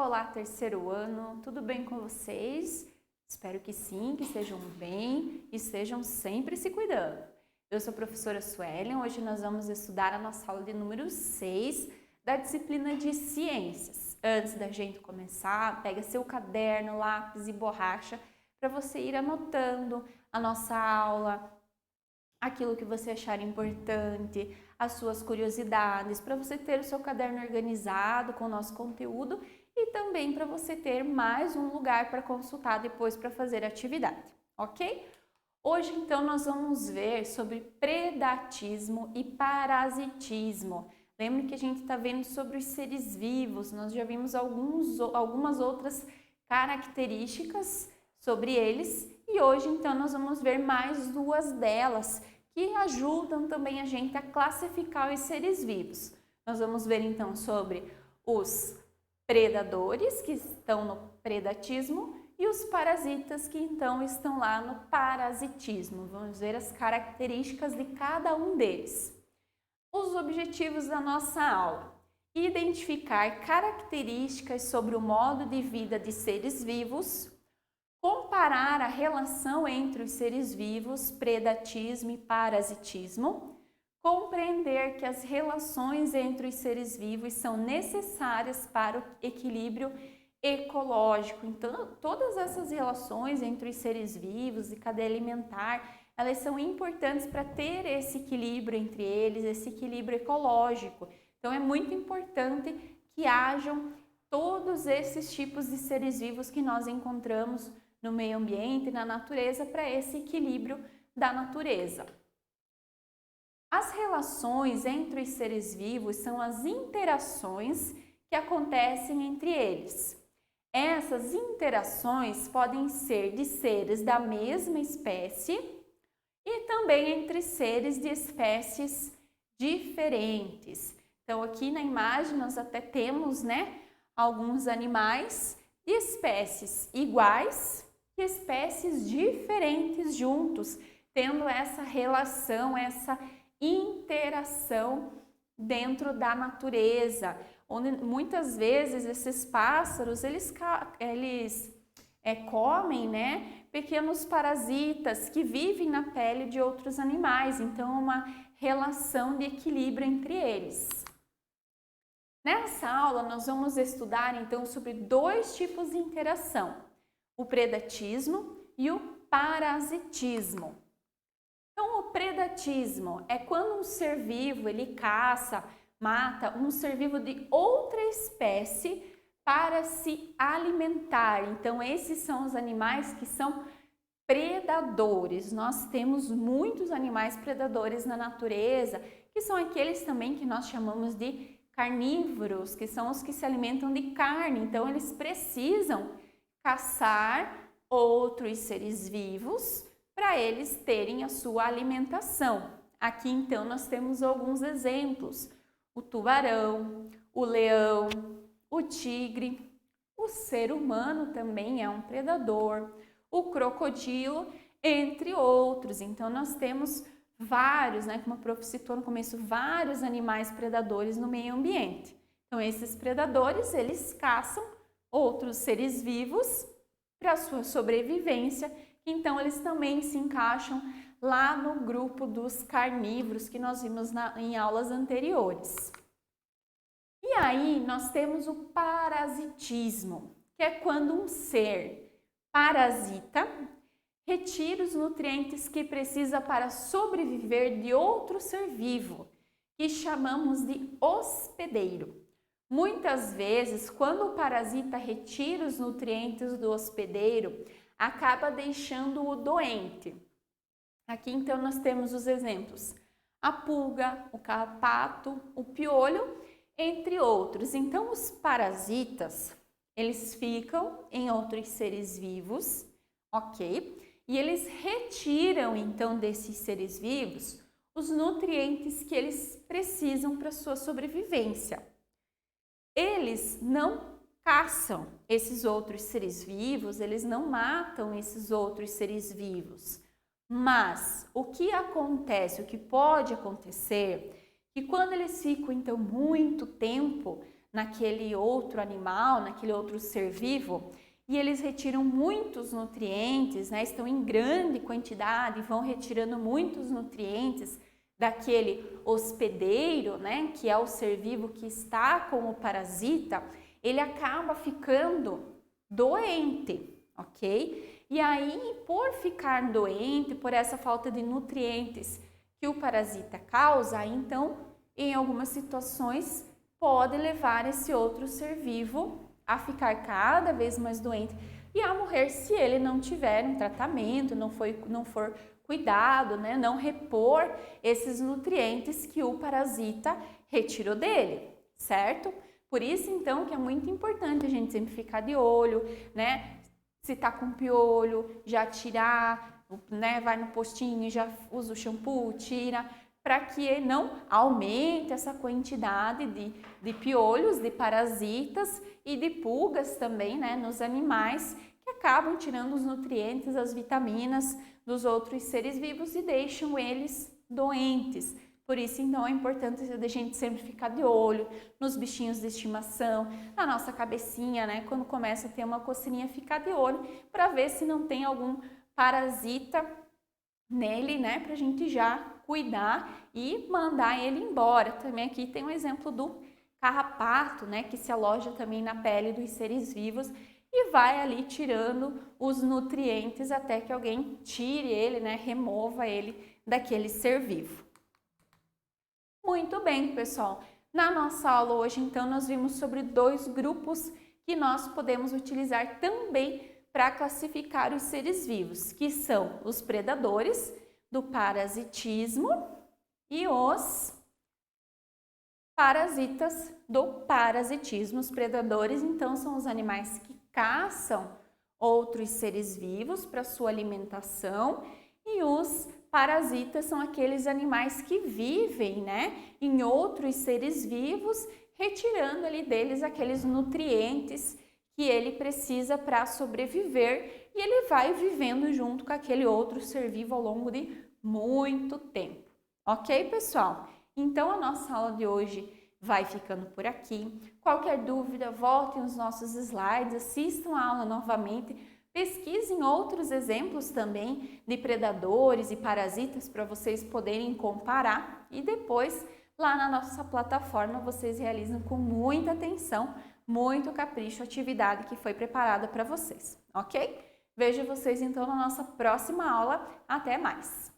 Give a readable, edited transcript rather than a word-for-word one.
olá, terceiro ano, tudo bem com vocês? Espero que sim, que estejam bem e estejam sempre se cuidando. Eu sou a professora Suelen, hoje nós vamos estudar a nossa aula de número 6 da disciplina de Ciências. Antes da gente começar, pega seu caderno, lápis e borracha para você ir anotando a nossa aula, aquilo que você achar importante, as suas curiosidades, para você ter o seu caderno organizado com o nosso conteúdo e também para você ter mais um lugar para consultar depois para fazer a atividade, ok? Hoje, então, nós vamos ver sobre predatismo e parasitismo. Lembre que a gente está vendo sobre os seres vivos, nós já vimos algumas outras características sobre eles e hoje, então, nós vamos ver mais duas delas que ajudam também a gente a classificar os seres vivos. Nós vamos ver, então, sobre os predadores, que estão no predatismo, e os parasitas, que então estão lá no parasitismo. Vamos ver as características de cada um deles. Os objetivos da nossa aula: identificar características sobre o modo de vida de seres vivos, comparar a relação entre os seres vivos, predatismo e parasitismo, compreender que as relações entre os seres vivos são necessárias para o equilíbrio ecológico. Então, todas essas relações entre os seres vivos e cadeia alimentar, elas são importantes para ter esse equilíbrio entre eles, esse equilíbrio ecológico. Então, é muito importante que hajam todos esses tipos de seres vivos que nós encontramos no meio ambiente, na natureza, para esse equilíbrio da natureza. As relações entre os seres vivos são as interações que acontecem entre eles. Essas interações podem ser de seres da mesma espécie e também entre seres de espécies diferentes. Então, aqui na imagem nós até temos, alguns animais de espécies iguais e espécies diferentes juntos, tendo essa relação, essa interação dentro da natureza, onde muitas vezes esses pássaros eles comem, pequenos parasitas que vivem na pele de outros animais, então é uma relação de equilíbrio entre eles. Nessa aula nós vamos estudar então sobre dois tipos de interação: o predatismo e o parasitismo. Então, o predatismo é quando um ser vivo ele caça, mata um ser vivo de outra espécie para se alimentar. Então, esses são os animais que são predadores. Nós temos muitos animais predadores na natureza, que são aqueles também que nós chamamos de carnívoros, que são os que se alimentam de carne. Então, eles precisam caçar outros seres vivos para eles terem a sua alimentação. Aqui, então, nós temos alguns exemplos: o tubarão, o leão, o tigre, o ser humano também é um predador, o crocodilo, entre outros. Então, nós temos vários, como a prof citou no começo, vários animais predadores no meio ambiente. Então, esses predadores, eles caçam outros seres vivos para a sua sobrevivência. Então, eles também se encaixam lá no grupo dos carnívoros que nós vimos em aulas anteriores. E aí, nós temos o parasitismo, que é quando um ser parasita retira os nutrientes que precisa para sobreviver de outro ser vivo, que chamamos de hospedeiro. Muitas vezes, quando o parasita retira os nutrientes do hospedeiro, acaba deixando-o doente. Aqui, então, nós temos os exemplos: a pulga, o carrapato, o piolho, entre outros. Então, os parasitas, eles ficam em outros seres vivos, ok? E eles retiram, então, desses seres vivos os nutrientes que eles precisam para sua sobrevivência. Eles não caçam esses outros seres vivos, eles não matam esses outros seres vivos. Mas o que acontece, o que pode acontecer, que quando eles ficam então muito tempo naquele outro animal, naquele outro ser vivo, e eles retiram muitos nutrientes, né? Estão em grande quantidade, vão retirando muitos nutrientes daquele hospedeiro, né? Que é o ser vivo que está com o parasita, ele acaba ficando doente, ok? E aí, por ficar doente, por essa falta de nutrientes que o parasita causa, então, em algumas situações, pode levar esse outro ser vivo a ficar cada vez mais doente e a morrer se ele não tiver um tratamento, não for cuidado, né? Não repor esses nutrientes que o parasita retirou dele, certo? Por isso, então, que é muito importante a gente sempre ficar de olho, né? Se tá com piolho, já tirar, né? Vai no postinho, já usa o shampoo, tira, para que não aumente essa quantidade de piolhos, de parasitas e de pulgas também, né, nos animais, que acabam tirando os nutrientes, as vitaminas dos outros seres vivos e deixam eles doentes. Por isso, então, é importante a gente sempre ficar de olho nos bichinhos de estimação, na nossa cabecinha, né, quando começa a ter uma coceirinha, ficar de olho para ver se não tem algum parasita nele, né, para a gente já cuidar e mandar ele embora. Também aqui tem um exemplo do carrapato, né, que se aloja também na pele dos seres vivos e vai ali tirando os nutrientes até que alguém tire ele, né, remova ele daquele ser vivo. Muito bem, pessoal. Na nossa aula hoje, então, nós vimos sobre 2 grupos que nós podemos utilizar também para classificar os seres vivos, que são os predadores do parasitismo e os parasitas do parasitismo. Os predadores, então, são os animais que caçam outros seres vivos para sua alimentação e os parasitas são aqueles animais que vivem, né, em outros seres vivos, retirando ali deles aqueles nutrientes que ele precisa para sobreviver e ele vai vivendo junto com aquele outro ser vivo ao longo de muito tempo. Ok, pessoal? Então, a nossa aula de hoje vai ficando por aqui. Qualquer dúvida, voltem os nossos slides, assistam a aula novamente, pesquisem outros exemplos também de predadores e parasitas para vocês poderem comparar e depois, lá na nossa plataforma, vocês realizam com muita atenção, muito capricho a atividade que foi preparada para vocês, ok? Vejo vocês então na nossa próxima aula. Até mais!